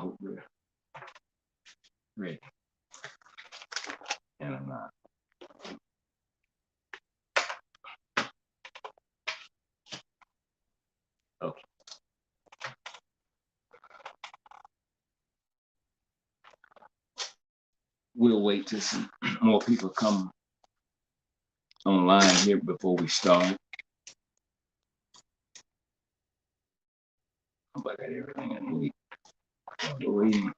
hope we're ready. And I'm not. Okay. We'll wait to see more people come online here before we start. Hope I got everything I need. Waiting.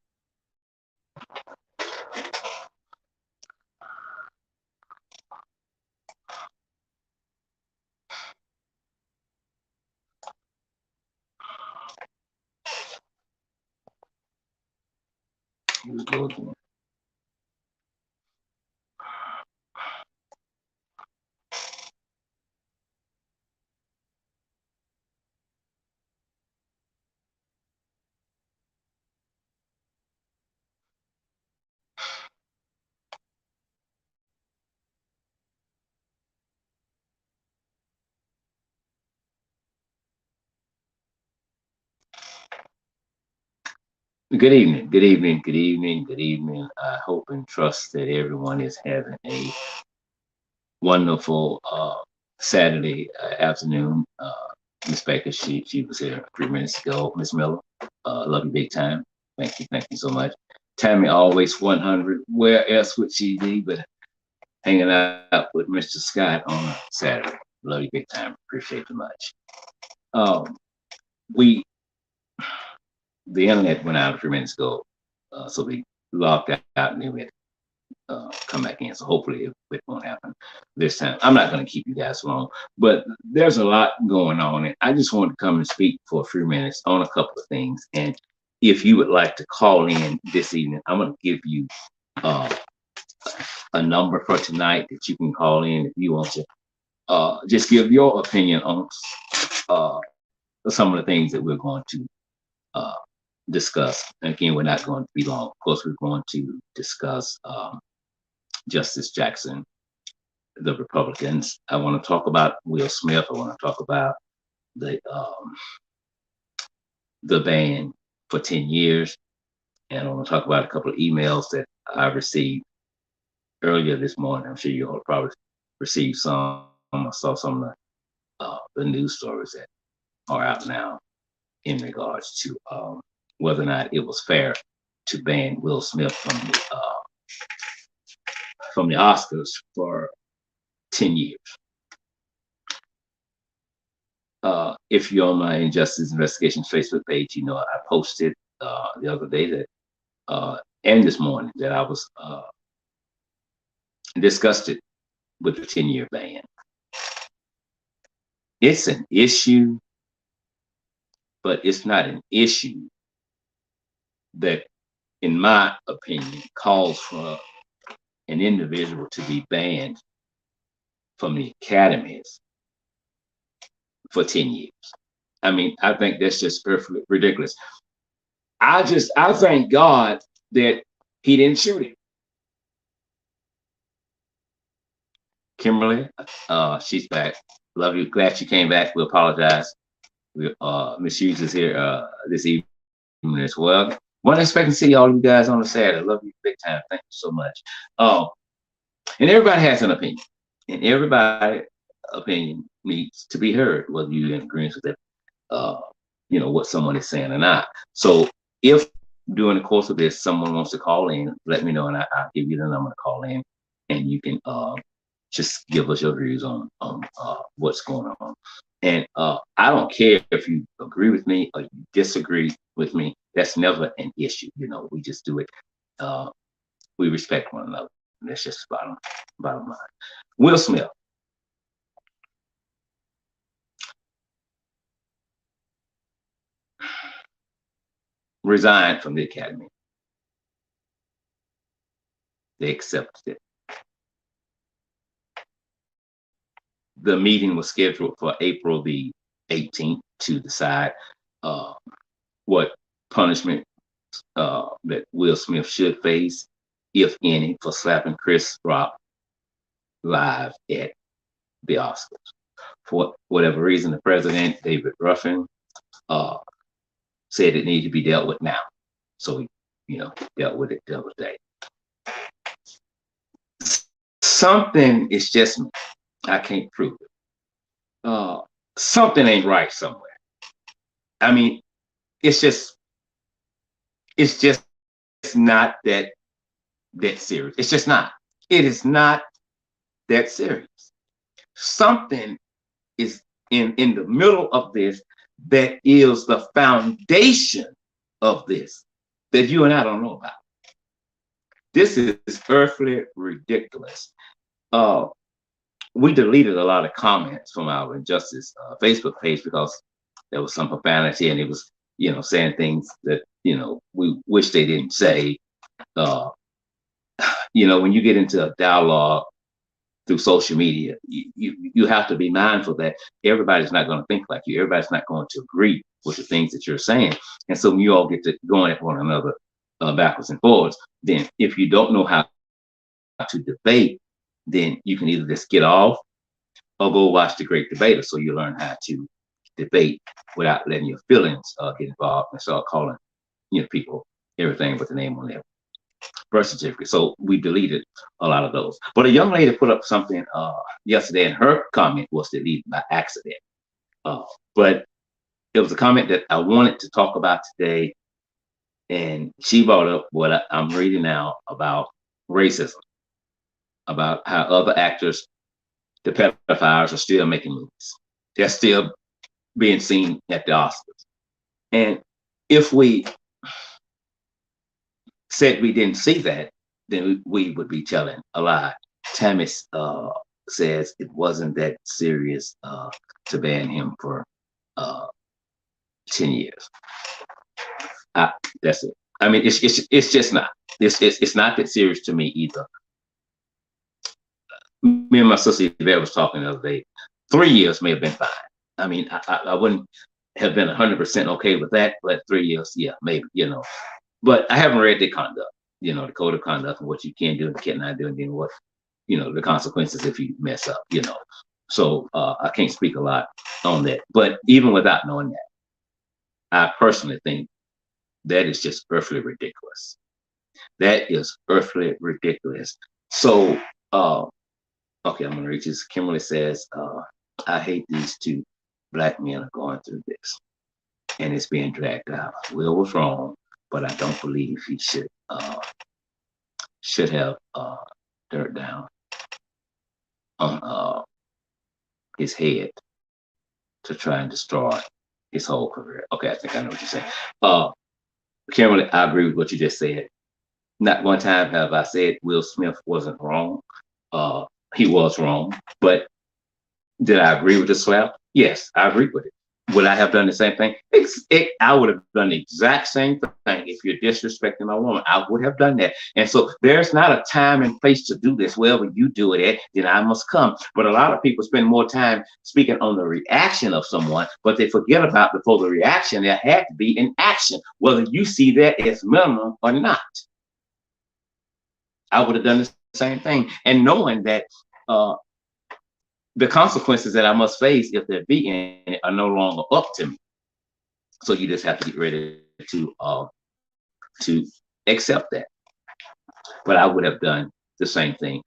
Here we go again. Good evening, good evening, good evening, good evening. I hope and trust that everyone is having a wonderful Saturday afternoon. Miss Baker, she was here a few minutes ago. Miss Miller, love you big time. Thank you so much. Tammy always 100. Where else would she be but hanging out with Mr. Scott on a Saturday? Love you big time. Appreciate you much. Um, we the internet went out a few minutes ago, so we logged out and then we had come back in. So hopefully it won't happen this time. I'm not going to keep you guys long, but there's a lot going on, and I just want to come and speak for a few minutes on a couple of things. And if you would like to call in this evening, I'm going to give you uh, a number for tonight that you can call in if you want to just give your opinion on uh, some of the things that we're going to uh, discuss. And again, we're not going to be long. Of course, we're going to discuss Justice Jackson, the Republicans. I want to talk about Will Smith. I want to talk about the ban for 10 years. And I want to talk about a couple of emails that I received earlier this morning. I'm sure you all probably received some. I saw some of the news stories that are out now in regards to whether or not it was fair to ban Will Smith from the Oscars for 10 years. If you're on my Injustice Investigations Facebook page, you know I posted the other day that and this morning that I was disgusted with the 10-year ban. It's an issue, but it's not an issue that, in my opinion, calls for an individual to be banned from the academies for 10 years. I mean, I think that's just perfectly ridiculous. I thank God that he didn't shoot him. Kimberly, she's back. Love you. Glad you came back. We apologize. Miss Hughes is here this evening as well. Wasn't expecting to see all you guys on the Saturday. Love you big time. Thank you so much. And everybody has an opinion, and everybody's opinion needs to be heard, whether you're in agreement with it, what someone is saying or not. So if during the course of this someone wants to call in, let me know, and I'll give you the number to call in, and you can just give us your views on what's going on. And I don't care if you agree with me or you disagree with me. That's never an issue. We just do it. We respect one another. And that's just bottom line. Will Smith. Resigned from the Academy. They accepted it. The meeting was scheduled for April the 18th to decide what punishment that Will Smith should face, if any, for slapping Chris Rock live at the Oscars. For whatever reason, the president, David Ruffin, said it needed to be dealt with now. So we, dealt with it the other day. Something is just me. I can't prove it. Something ain't right somewhere. I mean, it's just not that serious. It's just not. It is not that serious. Something is in the middle of this that is the foundation of this that you and I don't know about. This is earthly ridiculous. We deleted a lot of comments from our Injustice Facebook page because there was some profanity and it was, saying things that, we wish they didn't say. When you get into a dialogue through social media, you have to be mindful that everybody's not going to think like you. Everybody's not going to agree with the things that you're saying. And so when you all get to going at one another backwards and forwards, then if you don't know how to debate, then you can either just get off or go watch The Great Debater, so you learn how to debate without letting your feelings get involved and start calling people everything but the name on their birth certificate. So we deleted a lot of those. But a young lady put up something yesterday, and her comment was deleted by accident. But it was a comment that I wanted to talk about today, and she brought up what I'm reading now about racism, about how other actors, the pedophiles, are still making movies. They're still being seen at the Oscars. And if we said we didn't see that, then we would be telling a lie. Tammy says it wasn't that serious to ban him for 10 years. That's it. I mean, it's just not. It's not that serious to me either. Me and my sister Yvette was talking the other day. 3 years may have been fine. I mean, I wouldn't have been 100% okay with that, but 3 years, yeah, maybe, But I haven't read the conduct, the code of conduct and what you can do and cannot do, and then what, the consequences if you mess up, So I can't speak a lot on that. But even without knowing that, I personally think that is just earthly ridiculous. That is earthly ridiculous. So, okay, I'm gonna read this. Kimberly says, I hate these two Black men are going through this, and it's being dragged out. Will was wrong, but I don't believe he should have dirt down on his head to try and destroy his whole career. Okay, I think I know what you're saying. Kimberly, I agree with what you just said. Not one time have I said Will Smith wasn't wrong. He was wrong, but did I agree with the slap? Yes, I agree with it. Would I have done the same thing? I would have done the exact same thing. If you're disrespecting a woman, I would have done that. And so there's not a time and place to do this. Well, when you do it, then I must come. But a lot of people spend more time speaking on the reaction of someone, but they forget about before the reaction, there had to be an action, whether you see that as minimum or not. I would have done the same thing. And knowing that the consequences that I must face if there be any are no longer up to me. So you just have to get ready to accept that. But I would have done the same thing.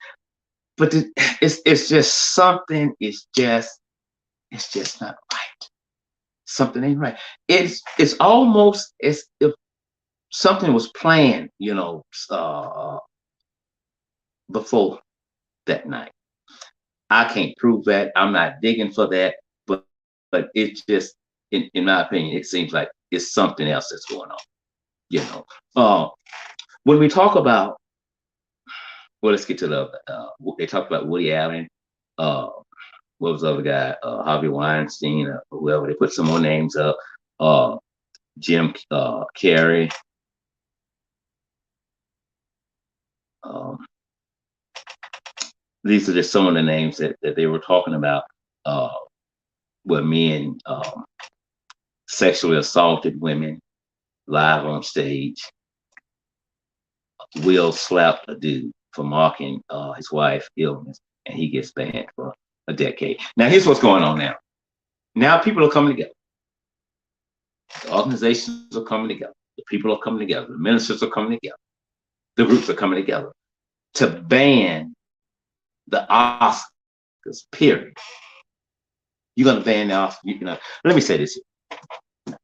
But it's just something. It's just not right. Something ain't right. It's almost as if something was planned, before that night. I can't prove that. I'm not digging for that, but it just, in my opinion, it seems like it's something else that's going on. When we talk about, well, let's get to the. They talked about Woody Allen. What was the other guy? Harvey Weinstein, or whoever. They put some more names up. Jim Carrey. These are just some of the names that they were talking about, where men sexually assaulted women live on stage. Will slapped a dude for mocking his wife's illness, and he gets banned for a decade. Now, here's what's going on now. Now people are coming together. The organizations are coming together. the people are coming together, the ministers are coming together, the groups are coming together to ban the Oscars, period. You're going to ban the Oscars. You know, let me say this here.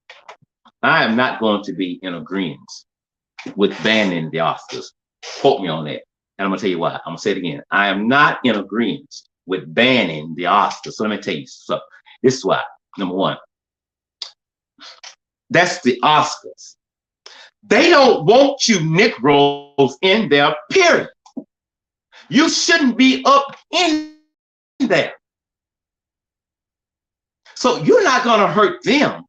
I am not going to be in agreement with banning the Oscars. Quote me on that. And I'm going to tell you why. I'm going to say it again. I am not in agreement with banning the Oscars. So let me tell you. So this is why. Number one, that's the Oscars. They don't want you Negroes in there, period. You shouldn't be up in there. So you're not going to hurt them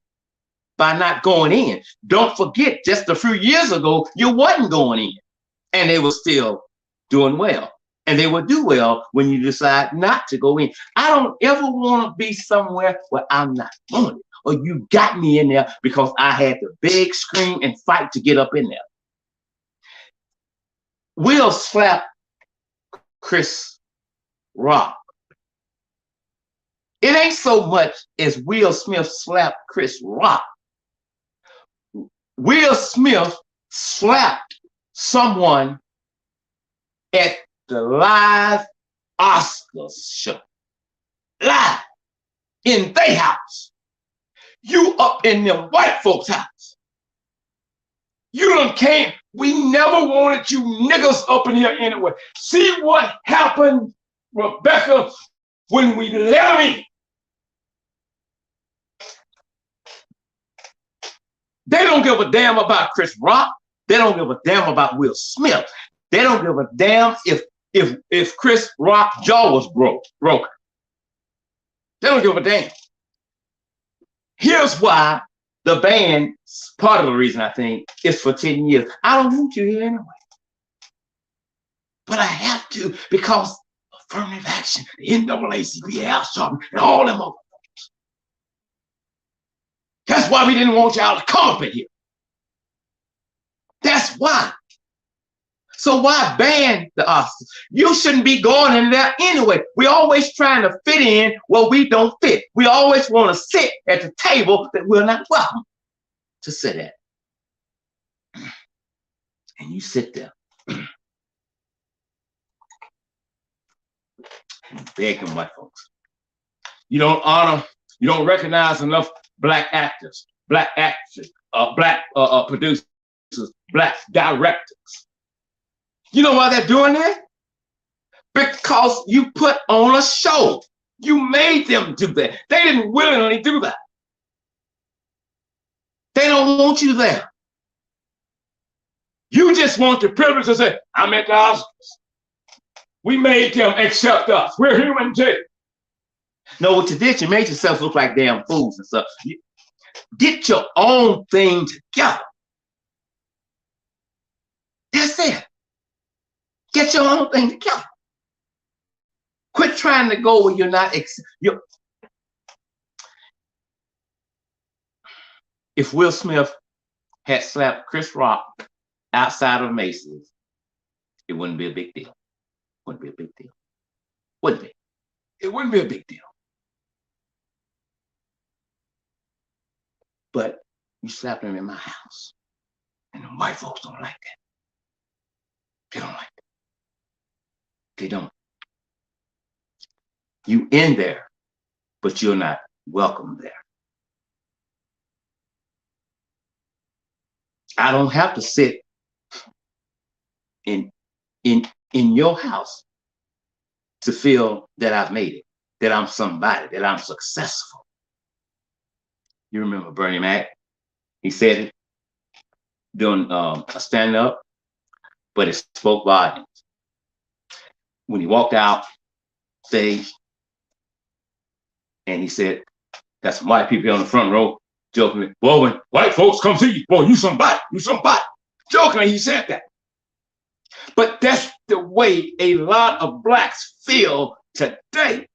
by not going in. Don't forget, just a few years ago, you wasn't going in, and they were still doing well. And they will do well when you decide not to go in. I don't ever want to be somewhere where I'm not going, or you got me in there because I had to beg, scream, and fight to get up in there. Will slap Chris Rock. It ain't so much as Will Smith slapped Chris Rock. Will Smith slapped someone at the live Oscars show. Live in their house. You up in them white folks' house. You done came. We never wanted you niggas up in here anyway. See what happened, Rebecca, when we let them in. They don't give a damn about Chris Rock. They don't give a damn about Will Smith. They don't give a damn if Chris Rock's jaw was broken. They don't give a damn. Here's why the ban, part of the reason I think, is for 10 years. I don't want you here anyway. But I have to because affirmative action, the NAACP, Al Sharpton, and all them other folks. That's why we didn't want y'all to come up in here. That's why. So why ban the Oscars? You shouldn't be going in there anyway. We're always trying to fit in where we don't fit. We always want to sit at the table that we're not welcome to sit at. And you sit there. Begging white folks. You don't honor, you don't recognize enough black actors, black actors, black producers, black directors. You know why they're doing that? Because you put on a show. You made them do that. They didn't willingly do that. They don't want you there. You just want the privilege to say, I'm at the Oscars. We made them accept us. We're human too. No, what you did, you made yourself look like damn fools and stuff. Get your own thing together. That's it. Get your own thing together. Quit trying to go where you're not. If Will Smith had slapped Chris Rock outside of Macy's, it wouldn't be a big deal. Wouldn't be a big deal. Wouldn't be. It wouldn't be a big deal. But you slapped him in my house. And the white folks don't like that. They don't like that. They don't. You in there, but you're not welcome there. I don't have to sit in your house to feel that I've made it, that I'm somebody, that I'm successful. You remember Bernie Mac? He said it doing a stand-up, but it spoke volumes. When he walked out stage and he said, got some white people on the front row jokingly, boy, when white folks come see you, boy, you somebody. Jokingly, he said that. But that's the way a lot of blacks feel today.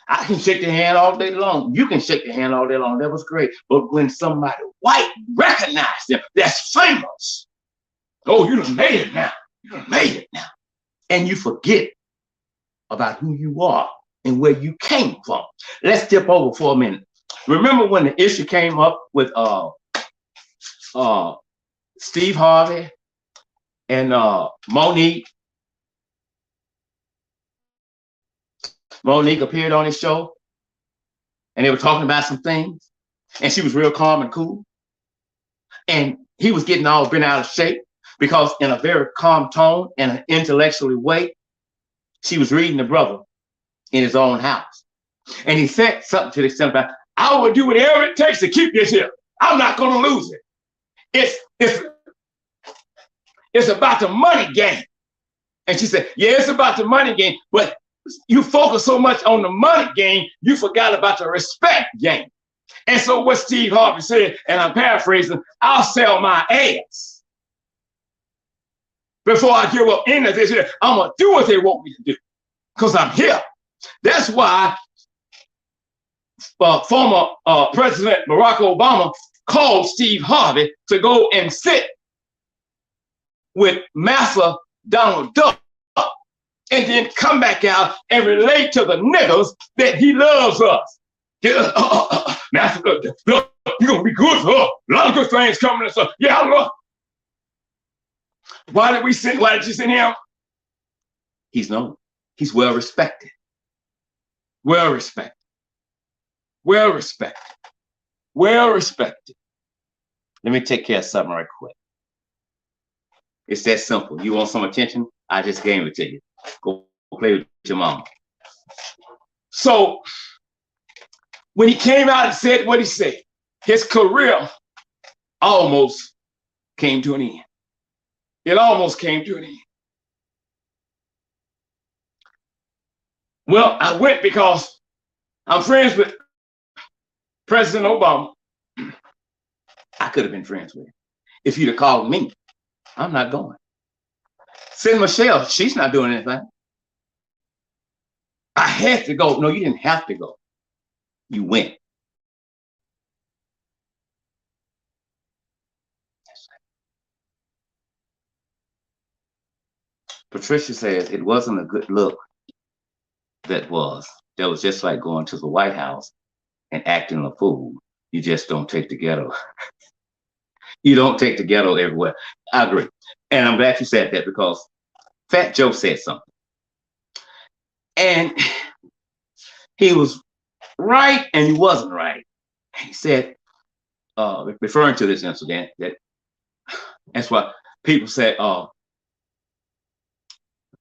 I can shake their hand all day long. You can shake their hand all day long. That was great. But when somebody white recognizes them, that's famous. Oh, you done made it now. You done made it now. And you forget about who you are and where you came from. Let's dip over for a minute. Remember when the issue came up with Steve Harvey and Monique. Monique appeared on his show, and they were talking about some things, and she was real calm and cool. And he was getting all bent out of shape because in a very calm tone and an intellectually way, she was reading the brother in his own house. And he said something to the extent about, I will do whatever it takes to keep this here. I'm not going to lose it. It's about the money game. And she said, yeah, it's about the money game, but you focus so much on the money game, you forgot about the respect game. And so what Steve Harvey said, and I'm paraphrasing, I'll sell my ass before I give up any of this here. I'm going to do what they want me to do because I'm here. That's why former President Barack Obama called Steve Harvey to go and sit with Massa Donald Duck and then come back out and relate to the niggas that he loves us. Master, look, you're going to be good for her. A lot of good things coming and stuff. Yeah, look. Why did you send him? He's known. He's well respected. Well respected. Well respected. Well respected. Let me take care of something right quick. It's that simple. You want some attention? I just gave it to you. Go play with your mama. So when he came out and said what he said, his career almost came to an end. It almost came to an end. Well, I went because I'm friends with President Obama. I could have been friends with him. If you'd have called me, I'm not going. Send Michelle, she's not doing anything. I had to go. No, you didn't have to go. You went. Patricia says it wasn't a good look. That was just like going to the White House and acting a fool. You just don't take the ghetto. You don't take the ghetto everywhere. I agree. And I'm glad you said that because Fat Joe said something. And he was right and he wasn't right. He said, referring to this incident, that's why people say,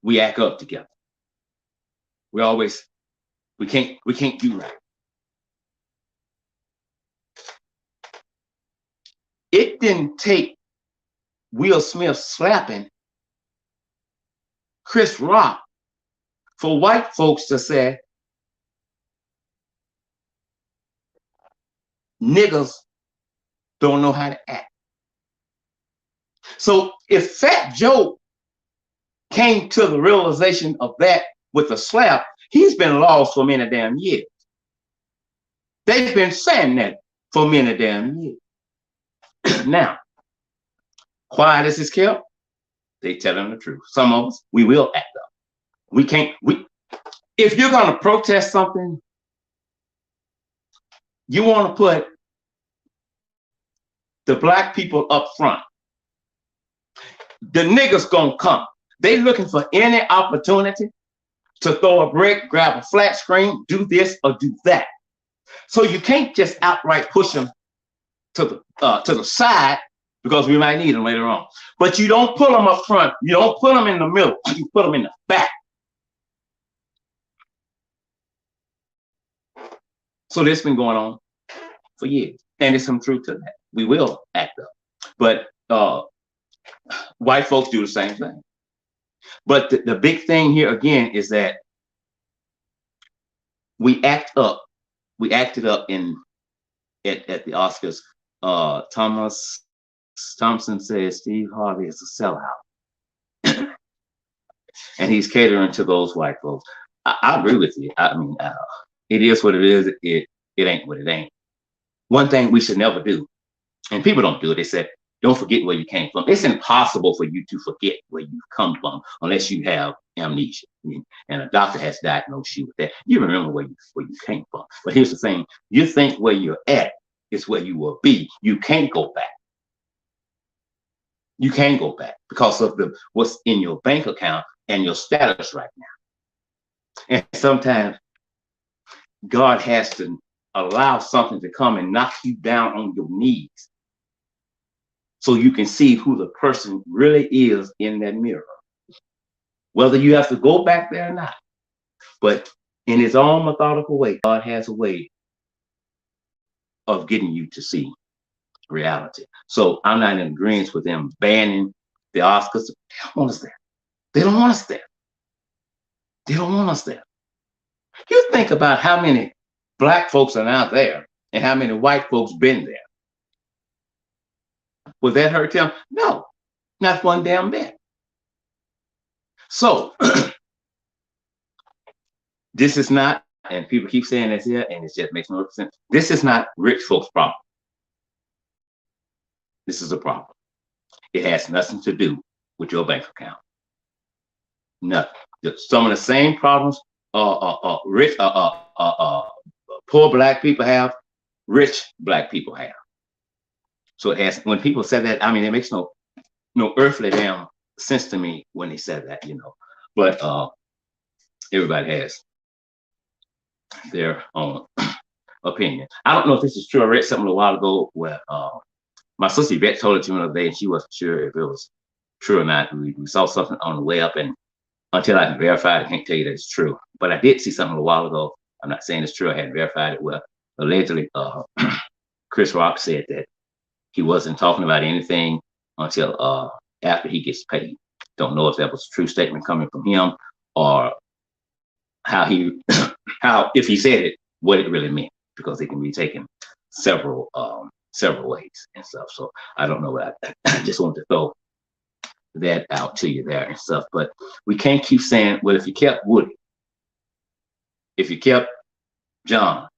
we act up together. We can't do right. It didn't take Will Smith slapping Chris Rock for white folks to say niggas don't know how to act. So if Fat Joe came to the realization of that with a slap, he's been lost for many damn years. They've been saying that for many damn years. Now, quiet as it's kept, they telling the truth. Some of us, we will act up. If you're going to protest something, you want to put the black people up front. The niggas gonna come. They looking for any opportunity to throw a brick, grab a flat screen, do this or do that. So you can't just outright push them to the side because we might need them later on. But you don't put them up front. You don't put them in the middle. You put them in the back. So this has been going on for years. And there's some truth to that. We will act up. But white folks do the same thing. But the big thing here again is that we act up. We acted up at the Oscars. Thomas Thompson says Steve Harvey is a sellout. And he's catering to those white folks. I agree with you. I mean, it is what it is. It ain't what it ain't. One thing we should never do, and people don't do it, they said, don't forget where you came from. It's impossible for you to forget where you've come from unless you have amnesia. And a doctor has diagnosed you with that. You remember where you came from. But here's the thing, you think where you're at is where you will be. You can't go back. You can't go back because of the what's in your bank account and your status right now. And sometimes God has to allow something to come and knock you down on your knees so you can see who the person really is in that mirror. Whether you have to go back there or not. But in his own methodical way, God has a way of getting you to see reality. So I'm not in agreement with them banning the Oscars. They don't want us there. They don't want us there. They don't want us there. You think about how many black folks are out there and how many white folks been there. Would that hurt them? No, not one damn bit. So this is not, and people keep saying this here, and it just makes no sense. This is not rich folks' problem. This is a problem. It has nothing to do with your bank account. Nothing. Some of the same problems rich, poor black people have, rich black people have. So it has, when people say that, I mean, it makes no earthly damn sense to me when they said that, you know. But everybody has their own opinion. I don't know if this is true. I read something a while ago where my sister Yvette told it to me the other day, and she wasn't sure if it was true or not. We saw something on the way up, and until I can verify it, I can't tell you that it's true. But I did see something a while ago. I'm not saying it's true. I hadn't verified it. Well, allegedly, Chris Rock said that he wasn't talking about anything until after he gets paid. Don't know if that was a true statement coming from him or how he, if he said it, what it really meant, because it can be taken several ways and stuff. So I don't know what I just wanted to throw that out to you there and stuff. But we can't keep saying, well, if you kept Woody, if you kept John,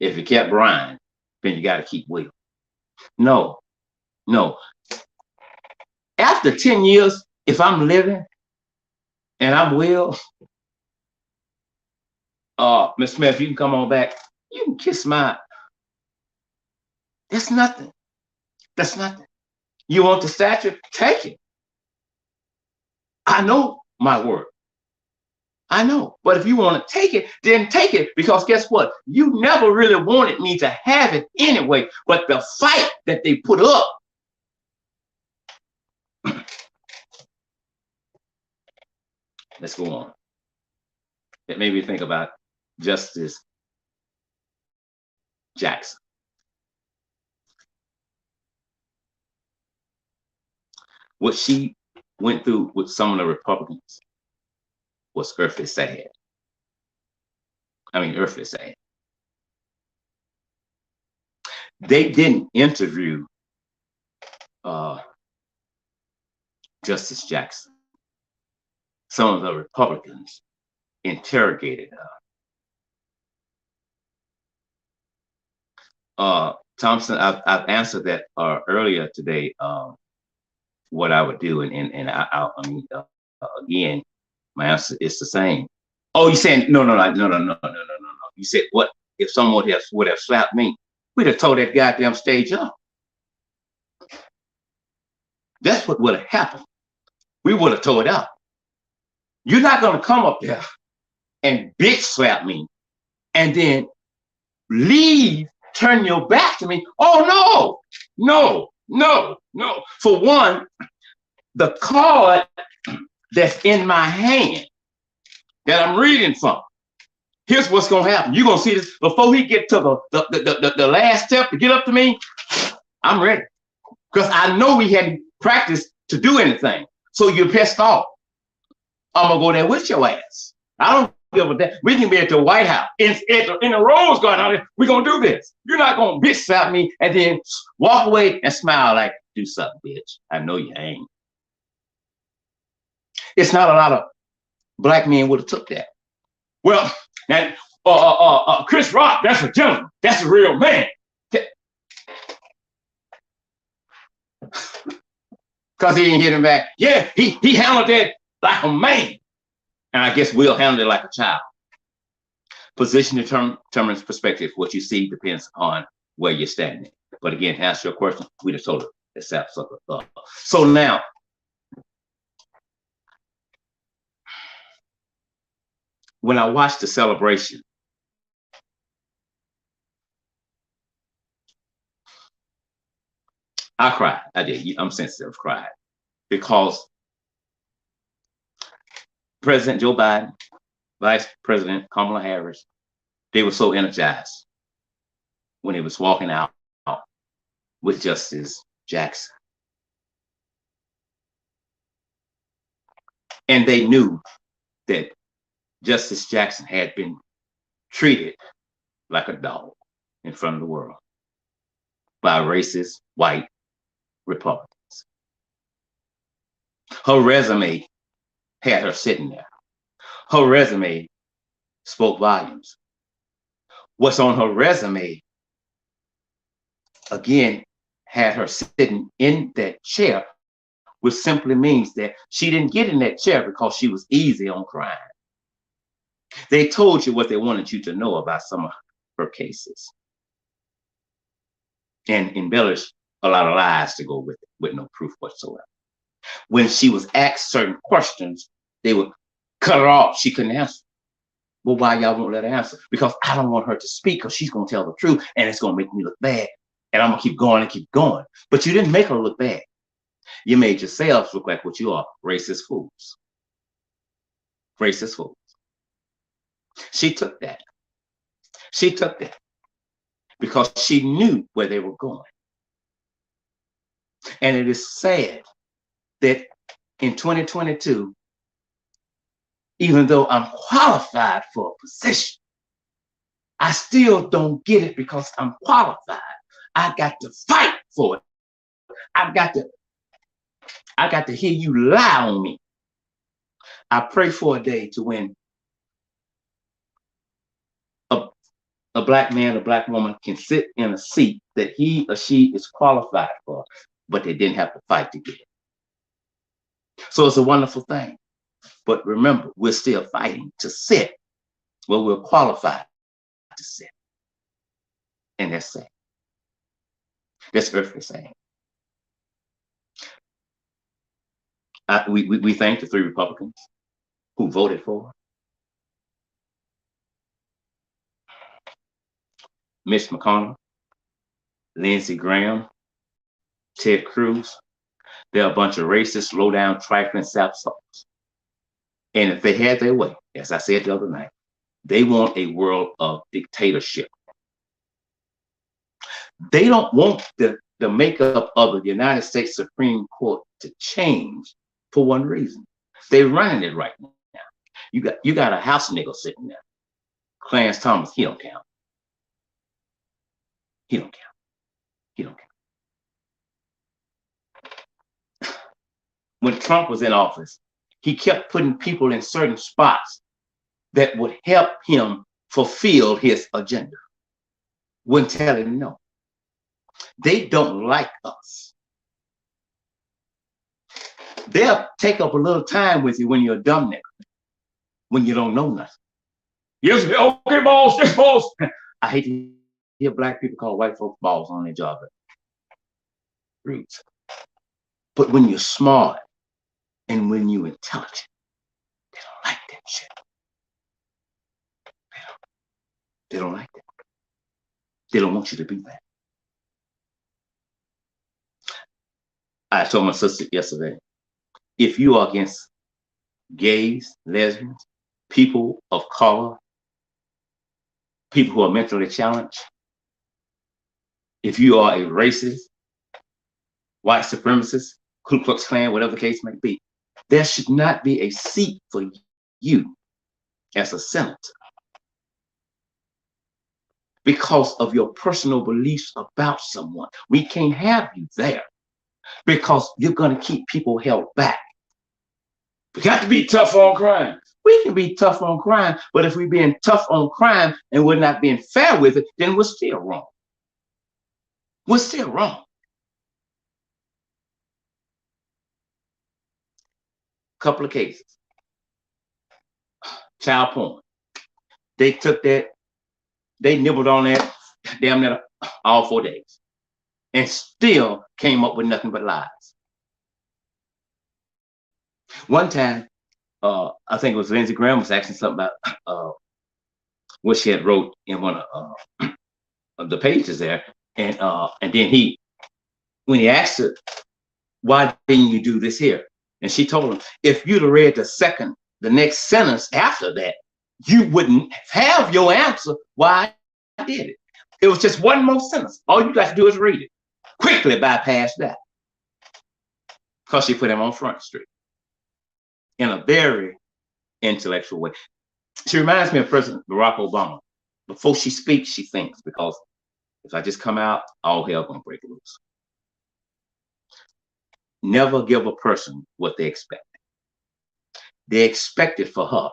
if you kept Brian, then you got to keep Will. No. After 10 years, if I'm living and I'm Will, Miss Smith, you can come on back. You can kiss my. That's nothing. That's nothing. You want the statue? Take it. I know my word. I know. But if you want to take it, then take it. Because guess what? You never really wanted me to have it anyway. But the fight that they put up, let's go on. It made me think about Justice Jackson. What she went through with some of the Republicans was earthly sad. I mean, earthly sad. They didn't interview Justice Jackson. Some of the Republicans interrogated her. Thompson, I've answered that earlier today. What I would do, and I mean, again, my answer is the same. Oh, you saying no. You said, what if someone else would have slapped me? We'd have tore that goddamn stage up. That's what would have happened. We would have tore it up. You're not gonna come up there and bitch slap me and then leave, turn your back to me. Oh no. For one, the card that's in my hand that I'm reading from, here's what's gonna happen. You're gonna see this before he get to the last step to get up to me. I'm ready, because I know we hadn't practiced to do anything. So you're pissed off. I'm gonna go there with your ass. I don't give a damn. We can be at the White House in the Rose Garden. We're gonna do this. You're not gonna bitch slap me and then walk away and smile like, do something, bitch. I know you ain't. It's not a lot of black men would have took that. Well, and Chris Rock, that's a gentleman. That's a real man. Because he didn't hit him back. Yeah, he handled it like a man. And I guess Will handled it like a child. Position determines perspective. What you see depends on where you're standing. But again, to answer your question, we'd have told her, that sapsucker thug. So now, when I watched the celebration, I cried. I did. I'm sensitive, cried. Because President Joe Biden, Vice President Kamala Harris, they were so energized when he was walking out with Justice Jackson. And they knew that Justice Jackson had been treated like a dog in front of the world by racist white Republicans. Her resume had her sitting there. Her resume spoke volumes. What's on her resume, again, had her sitting in that chair, which simply means that she didn't get in that chair because she was easy on crime. They told you what they wanted you to know about some of her cases and embellished a lot of lies to go with it, with no proof whatsoever. When she was asked certain questions, they would cut her off. She couldn't answer. Well, why y'all won't let her answer? Because I don't want her to speak, because she's going to tell the truth and it's going to make me look bad. And I'm going to keep going and keep going. But you didn't make her look bad. You made yourselves look like what you are, racist fools. Racist fools. She took that. She took that because she knew where they were going. And it is sad that in 2022, even though I'm qualified for a position, I still don't get it because I'm qualified. I got to fight for it. I got to hear you lie on me. I pray for a day to when a black man, a black woman can sit in a seat that he or she is qualified for, but they didn't have to fight to get it. So it's a wonderful thing. But remember, we're still fighting to sit where we're qualified to sit. And that's sad. That's earthly sad. We thank the 3 Republicans who voted for her. Mitch McConnell, Lindsey Graham, Ted Cruz. They're a bunch of racist, low-down, trifling sapsuckers. And if they had their way, as I said the other night, they want a world of dictatorship. They don't want the makeup of the United States Supreme Court to change for one reason. They're running it right now. You got a house nigga sitting there. Clarence Thomas, he don't count. He don't count. He don't count. When Trump was in office, he kept putting people in certain spots that would help him fulfill his agenda. Wouldn't tell him no. They don't like us. They'll take up a little time with you when you're a dumb nigga, when you don't know nothing. Yes, okay, boss, this boss. I hate to hear black people call white folks balls on their job. Roots. But when you're smart and when you're intelligent, they don't like that shit. They don't like that. They don't want you to be that. I told my sister yesterday, if you are against gays, lesbians, people of color, people who are mentally challenged, if you are a racist, white supremacist, Ku Klux Klan, whatever the case may be, there should not be a seat for you as a senator because of your personal beliefs about someone. We can't have you there because you're going to keep people held back. We got to be tough on crime. We can be tough on crime, but if we're being tough on crime and we're not being fair with it, then we're still wrong. We're still wrong. Couple of cases. Child porn. They took that, they nibbled on that damn near all 4 days. and still came up with nothing but lies. One time, I think it was Lindsey Graham was asking something about what she had wrote in one of the pages there, and then when he asked her, why didn't you do this here? And she told him, if you'd have read the next sentence after that, you wouldn't have your answer why I did it. It was just one more sentence. All you got to do is read it. Quickly bypass that. Because she put him on Front Street in a very intellectual way. She reminds me of President Barack Obama. Before she speaks, she thinks, because if I just come out, all hell gonna break loose. Never give a person what they expect. They expect it for her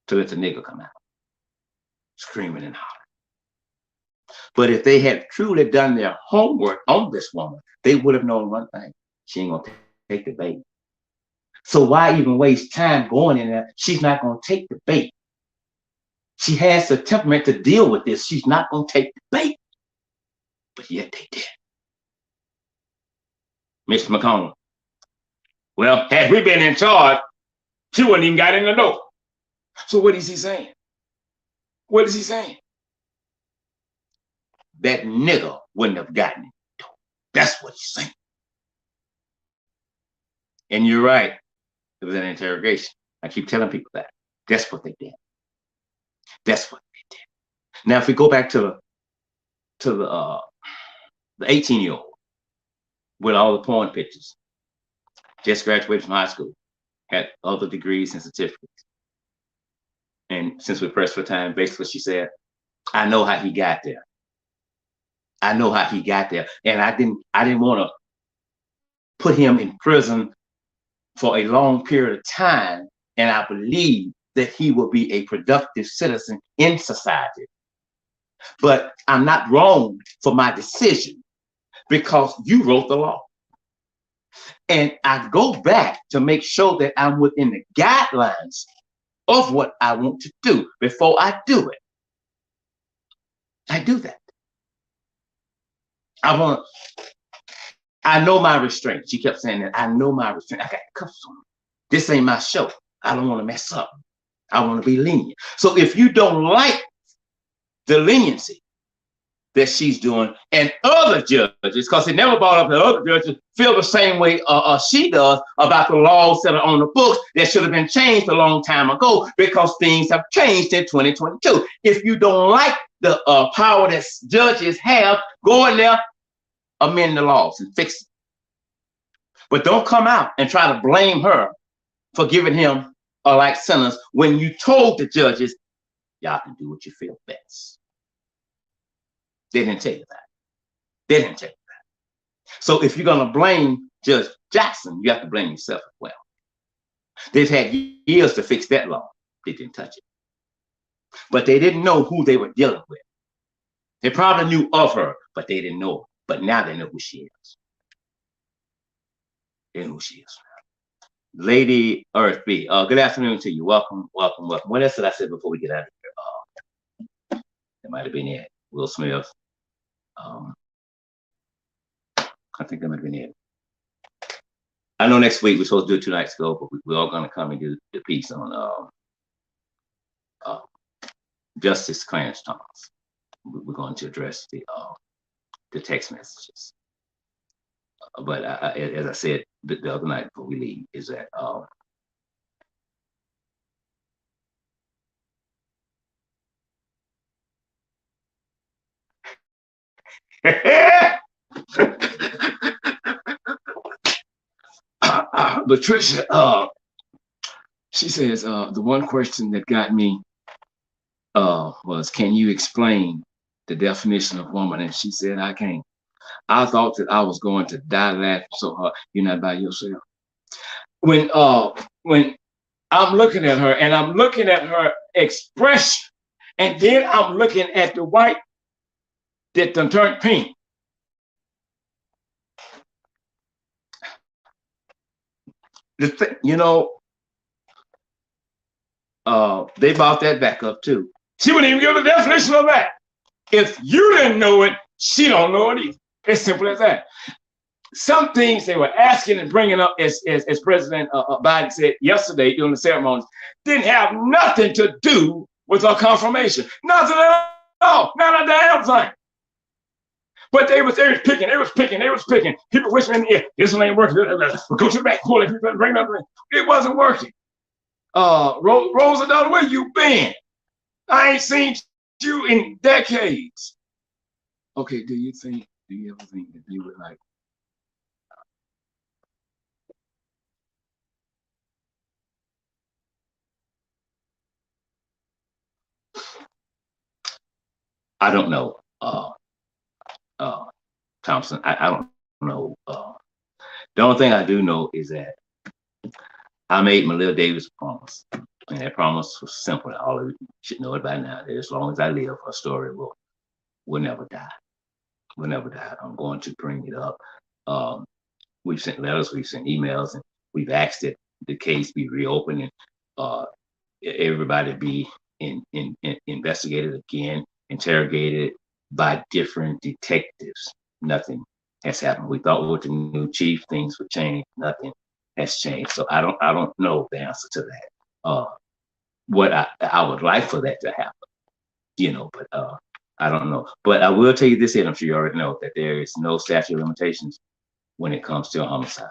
to let the nigga come out, screaming and hollering. But if they had truly done their homework on this woman, they would have known one thing: she ain't gonna take the bait. So why even waste time going in there? She's not gonna take the bait. She has the temperament to deal with this. She's not gonna take the bait. But yet they did. Mr. McConnell. Well, had we been in charge, she wouldn't even got in the door. So what is he saying? What is he saying? That nigga wouldn't have gotten it. That's what he's saying. And you're right. It was an interrogation. I keep telling people that. That's what they did. That's what they did. Now, if we go back to the 18-year-old with all the porn pictures, just graduated from high school, had other degrees and certificates. And since we're pressed for time, basically she said, I know how he got there. I know how he got there. And I didn't want to put him in prison for a long period of time. And I believe that he will be a productive citizen in society. But I'm not wrong for my decision because you wrote the law. And I go back to make sure that I'm within the guidelines of what I want to do before I do it. I do that. I know my restraint. She kept saying that. I know my restraint. I got cuffs on. This ain't my show. I don't want to mess up. I want to be lenient. So if you don't like the leniency that she's doing, and other judges, because it never brought up that other judges feel the same way she does about the laws that are on the books that should have been changed a long time ago because things have changed in 2022. If you don't like the power that judges have, go in there, amend the laws and fix it. But don't come out and try to blame her for giving him a light sentence when you told the judges, y'all can do what you feel best. They didn't tell you that. They didn't tell you that. So if you're going to blame Judge Jackson, you have to blame yourself as well. They've had years to fix that law. They didn't touch it. But they didn't know who they were dealing with. They probably knew of her, but they didn't know her. But now they know who she is. They know who she is. Lady Earth B. Good afternoon to you. Welcome, welcome, welcome. What else did I say before we get out of here? It might have been it. Will Smith. I think that might have been it. I know next week we're supposed to do it 2 nights ago, but we're all going to come and do the piece on Justice Clarence Thomas. We're going to address the text messages. But as I said the other night before we leave, is that Patricia, she says the one question that got me was, can you explain the definition of woman? And she said, I can't. I thought that I was going to die laughing so hard. You're not by yourself. When I'm looking at her and I'm looking at her expression, and then I'm looking at the white that done turned pink. You know, they brought that back up too. She wouldn't even give the definition of that. If you didn't know it, she don't know it either. It's simple as that. Some things they were asking and bringing up, as President Biden said yesterday during the ceremonies, didn't have nothing to do with our confirmation. Nothing at all. Not a damn thing. But they was picking. People whispering in the ear, this one ain't working. We'll go to the back, pull it, bring it up. It wasn't working. Rosa, where you been? I ain't seen you in decades. Okay, do you ever think that you would like? I don't know, Thompson. I don't know. The only thing I do know is that I made Malia Davis a promise, and that promise was simple. All of you should know it by now. That as long as I live, her story will never die. Will never die. I'm going to bring it up. We've sent letters, we've sent emails, and we've asked that the case be reopened and everybody be investigated again, interrogated by different detectives. Nothing has happened. We thought with the new chief things would change. Nothing has changed. So I don't know the answer to that. What I would like for that to happen, but I don't know. But I will tell you this, and I'm sure you already know that there is no statute of limitations when it comes to a homicide,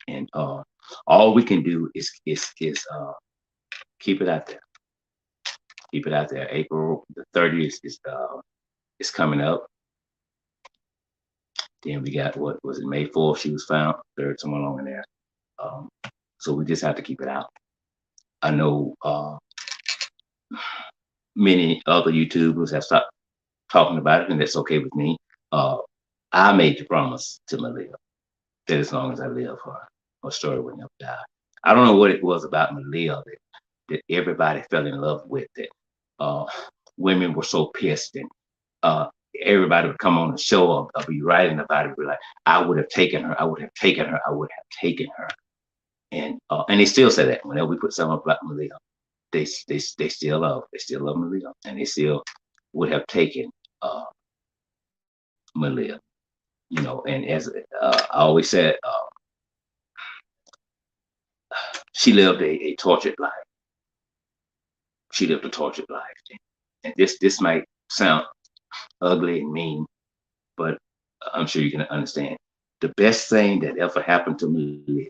and all we can do is keep it out there. Keep it out there. April the 30th is coming up. Then we got, what was it, May 4th? She was found. Third, somewhere along in there. So we just have to keep it out. I know many other YouTubers have stopped talking about it, and that's okay with me. I made the promise to Malia that as long as I live, her story would never die. I don't know what it was about Malia that everybody fell in love with, that women were so pissed, and everybody would come on the show, I'll be writing about it, be like, I would have taken her, I would have taken her, I would have taken her. And they still say that whenever we put something up about Malia, they still love Malia, and they still would have taken Malia, and as I always said, she lived a tortured life. She lived a tortured life. And this might sound ugly and mean, but I'm sure you can understand. The best thing that ever happened to Malia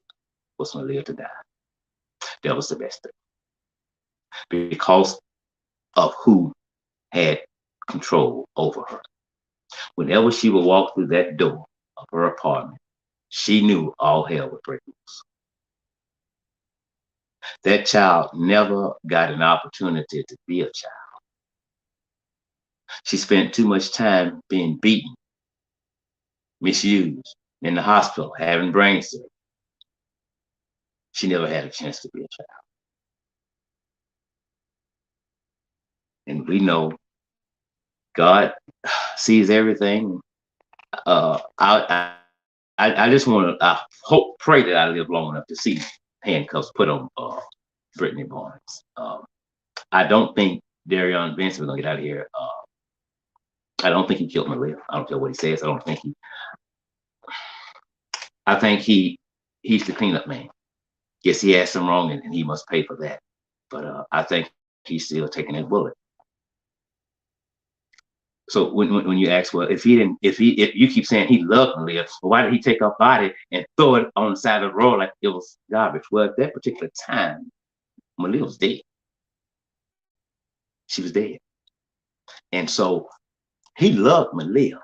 was Malia to die. That was the best thing. Because of who had control over her. Whenever she would walk through that door of her apartment, she knew all hell would break loose. That child never got an opportunity to be a child. She spent too much time being beaten, misused, in the hospital, having brain surgery. She never had a chance to be a child. And we know God sees everything. I just want to, pray that I live long enough to see handcuffs put on Brittany Barnes. I don't think Darion Benson is gonna get out of here. I don't think he killed Malia. I don't care what he says. I think he's the cleanup man. Yes, he has some wrong, and he must pay for that. But I think he's still taking that bullet. So when you ask, well, if you keep saying he loved Malia, well, why did he take her body and throw it on the side of the road like it was garbage? Well, at that particular time, Malia was dead. She was dead. And so he loved Malia,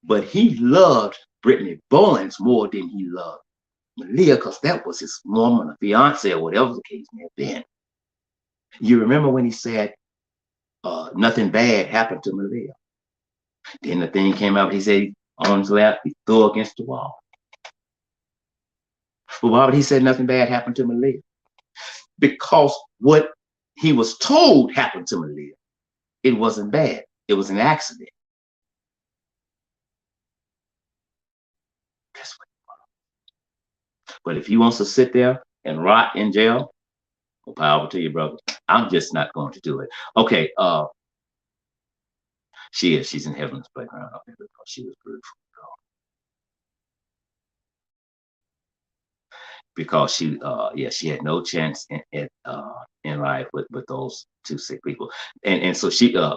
but he loved Brittany Bowens more than he loved Malia, because that was his woman, a fiance, or whatever the case may have been. You remember when he said, nothing bad happened to Malia. Then the thing came out, he said on his lap, he threw against the wall. But why would he say nothing bad happened to Malia? Because what he was told happened to Malia, it wasn't bad. It was an accident. That's what it was. But if he wants to sit there and rot in jail, Well, power to you, brother. I'm just not going to do it. Okay, she's in heaven's playground. Okay, because she was beautiful. Because she had no chance in life with those two sick people. And so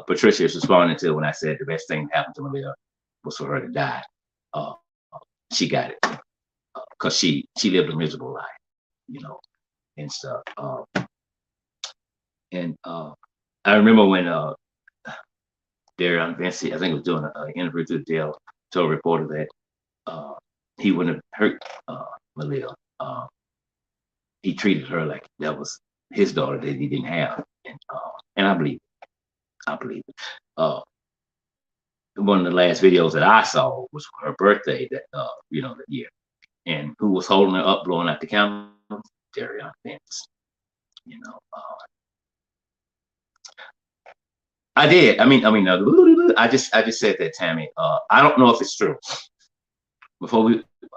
Patricia is responding to when I said the best thing that happened to Malia was for her to die. Uh, she got it because she lived a miserable life, you know, and stuff. And I remember when Darion Vinci, I think, was doing an interview through the deal, told a reporter that he wouldn't have hurt Malia. He treated her like that was his daughter that he didn't have, and I believe it. I believe it. One of the last videos that I saw was her birthday that that year, and who was holding her up, blowing out the candles? Darion Vince. You know, I did. I just said that, Tammy. I don't know if it's true. Before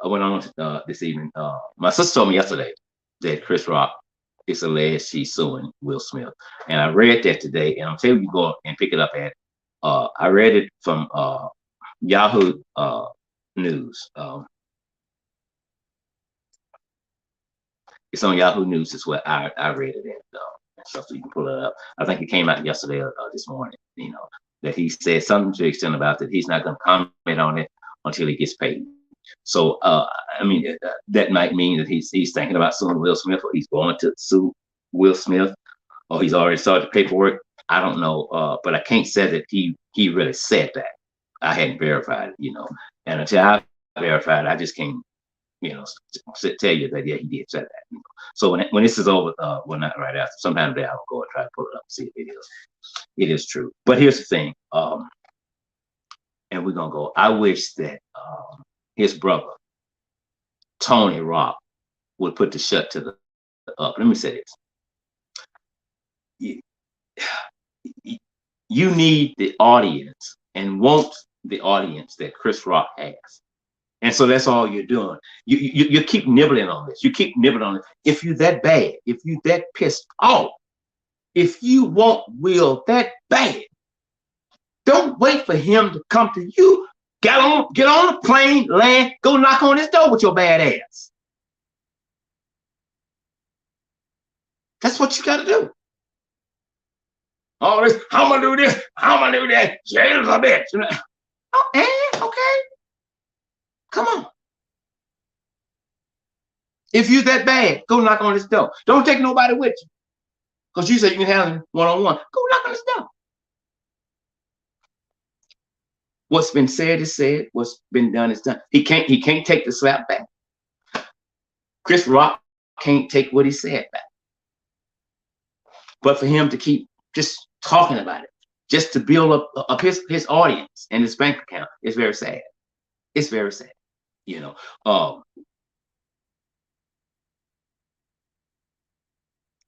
I went on this evening, my sister told me yesterday that Chris Rock is alleged she's suing Will Smith, and I read that today, and I'm telling you, go and pick it up at. I read it from Yahoo News. It's on Yahoo News. Is what I read it at. So you can pull it up. I think it came out yesterday or this morning. You know that he said something to the extent about that he's not going to comment on it until he gets paid. So that might mean that he's thinking about suing Will Smith, or he's going to sue Will Smith, or he's already started the paperwork. I don't know, but I can't say that he really said that. I hadn't verified it, and until I verified it, I just can't, tell you that he did say that. So when this is over, well, not right after, sometime today I'll go and try to pull it up and see if it is true. But here's the thing, and we're gonna go. I wish that his brother Tony Rock would put the shut to the up. Let me say this. You need the audience and want the audience that Chris Rock has. And so that's all you're doing. You keep nibbling on this. You keep nibbling on it. If you're that bad, if you're that pissed off, if you want Will that bad, don't wait for him to come to you. Get on the plane, land, go knock on his door with your bad ass. That's what you got to do. All this, I'm gonna do this, I'm gonna do that. Jail's a bitch. Oh, okay. Come on. If you that bad, go knock on his door. Don't take nobody with you. Because you say you can handle him one-on-one. Go knock on his door. What's been said is said. What's been done is done. He can't take the slap back. Chris Rock can't take what he said back. But for him to keep just talking about it, just to build up his audience and his bank account, is very sad. It's very sad.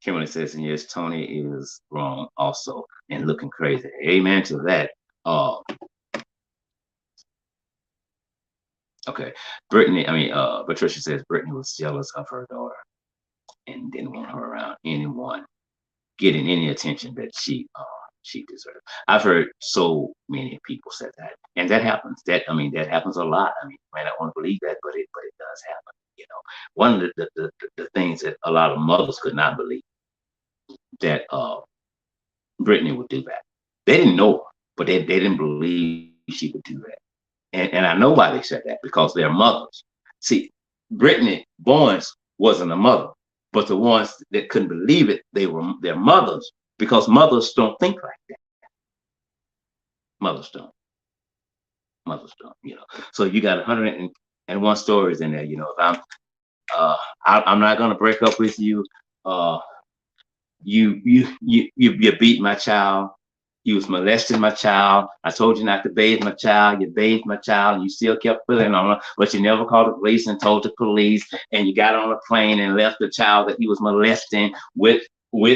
Kimberly says, and yes, Tony is wrong also and looking crazy. Amen to that. Okay. Patricia says Brittany was jealous of her daughter and didn't want her around anyone getting any attention that she deserved. I've heard so many people say that, and that happens. That happens a lot. You might not want to believe that, but it does happen. One of the things that a lot of mothers could not believe, that Brittany would do that. They didn't know her, but they didn't believe she would do that. And I know why they said that, because they're mothers. See, Brittany Bowens wasn't a mother, but the ones that couldn't believe it, their mothers, because mothers don't think like that. Mothers don't. So you got 101 stories in there. If I'm not gonna break up with you. You beat my child. You was molesting my child. I told you not to bathe my child. You bathed my child, and you still kept pulling on her, but you never called the police and told the police. And you got on a plane and left the child that he was molesting with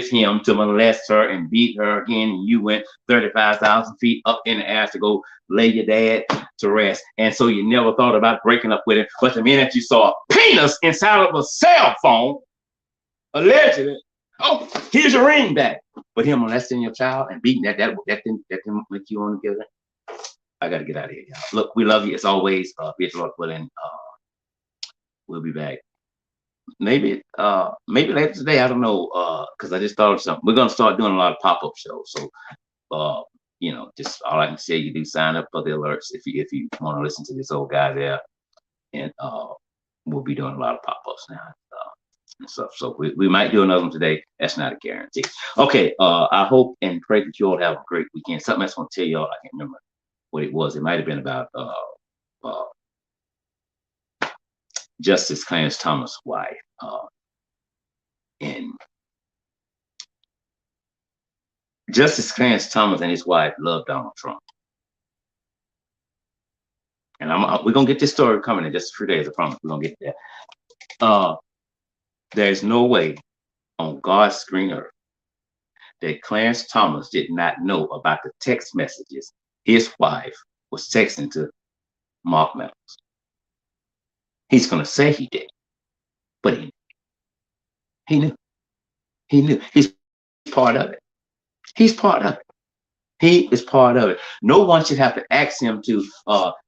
him to molest her and beat her again. And you went 35,000 feet up in the air to go lay your dad to rest. And so you never thought about breaking up with him. But the minute you saw a penis inside of a cell phone, allegedly, Oh, here's your ring back. But him molesting your child and beating that didn't make you on together. I gotta get out of here, y'all. Look, we love you as always. Be Lord willing. We'll be back. Maybe later today. I don't know. Because I just thought of something. We're gonna start doing a lot of pop-up shows. So just all I can say, you do sign up for the alerts if you want to listen to this old guy there, and we'll be doing a lot of pop-ups now and stuff. So we might do another one today. That's not a guarantee. Okay. I hope and pray that you all have a great weekend. Something else I want to tell y'all. I can't remember what it was. It might have been about uh, Justice Clarence Thomas' wife. And Justice Clarence Thomas and his wife love Donald Trump. And we're gonna get this story coming in just a few days. I promise we're gonna get there. There's no way on God's green earth that Clarence Thomas did not know about the text messages his wife was texting to Mark Meadows. He's gonna say he did, but he knew. He knew. He's part of it. He's part of it. He is part of it. No one should have to ask him to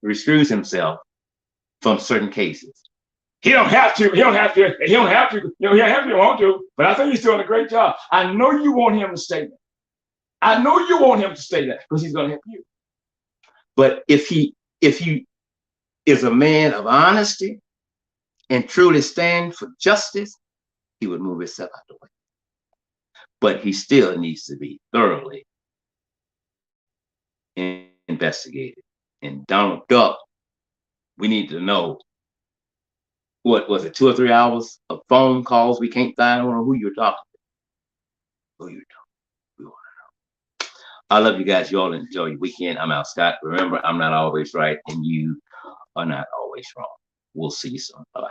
recuse himself from certain cases. He don't have to. He don't have to. He don't have to. He don't have to. He want to. But I think he's doing a great job. I know you want him to stay there. I know you want him to stay there because he's going to help you. But if he is a man of honesty and truly stand for justice, he would move himself out the way. But he still needs to be thoroughly investigated. And Donald Duck, we need to know, what was it, 2 or 3 hours of phone calls we can't find on who you're talking to. Who you're talking to. We want to know. I love you guys. You all enjoy your weekend. I'm Al Scott. Remember, I'm not always right, and you are not always wrong. We'll see you soon. Bye-bye.